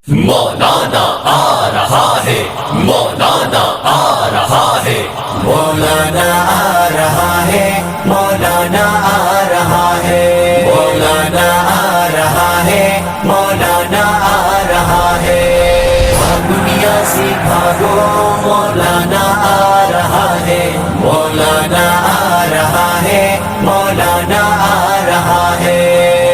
مولانا آ رہا ہے، مولانا آ رہا ہے، مولانا آ رہا ہے، مولانا آ رہا ہے، مولانا آ رہا ہے، مولانا آ رہا ہے۔ دنیا سے بھاگو، مولانا آ رہا ہے، مولانا آ رہا ہے، مولانا آ رہا ہے۔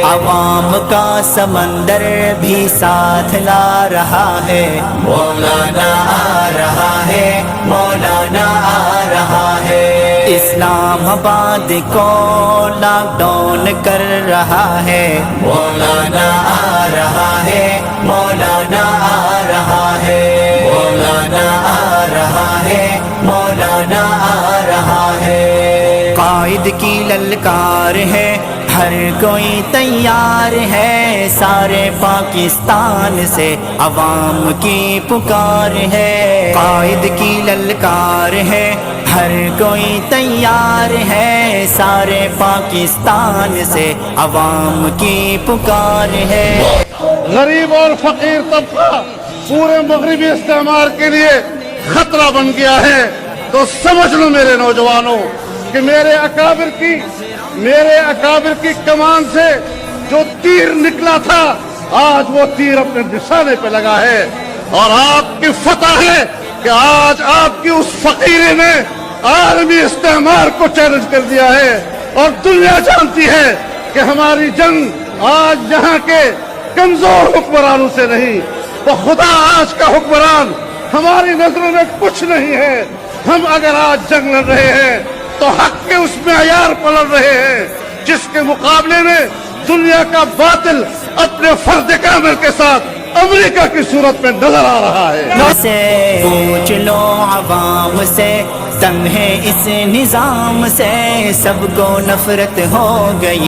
عوام کا سمندر بھی ساتھ لا رہا ہے، مولانا آ رہا ہے، مولانا آ رہا ہے۔ اسلام آباد کو لاک ڈاؤن کر رہا ہے، مولانا آ رہا ہے، مولانا آ رہا ہے، مولانا آ رہا ہے، مولانا آ رہا ہے۔ قائد کی للکار ہے، ہر کوئی تیار ہے، سارے پاکستان سے عوام کی پکار ہے۔ قائد کی للکار ہے، ہر کوئی تیار ہے، سارے پاکستان سے عوام کی پکار ہے۔ غریب اور فقیر طبقہ پورے مغربی استعمار کے لیے خطرہ بن گیا ہے، تو سمجھ لو میرے نوجوانوں کہ میرے اکابر کی کمان سے جو تیر نکلا تھا، آج وہ تیر اپنے نشانے پہ لگا ہے، اور آپ کی فتح ہے کہ آج آپ کی اس فقیری نے عالمی استعمار کو چیلنج کر دیا ہے، اور دنیا جانتی ہے کہ ہماری جنگ آج یہاں کے کمزور حکمرانوں سے نہیں، وہ خدا آج کا حکمران ہماری نظروں میں کچھ نہیں ہے۔ ہم اگر آج جنگ لڑ رہے ہیں تو حق کے اس معیار پر لڑ رہے ہیں جس کے مقابلے میں دنیا کا باطل اپنے فرد کامل کے ساتھ امریکہ کی صورت میں نظر آ رہا ہے۔ سے پوچھ لو عوام سے، تنگ ہے اس نظام سے، سب کو نفرت ہو گئی۔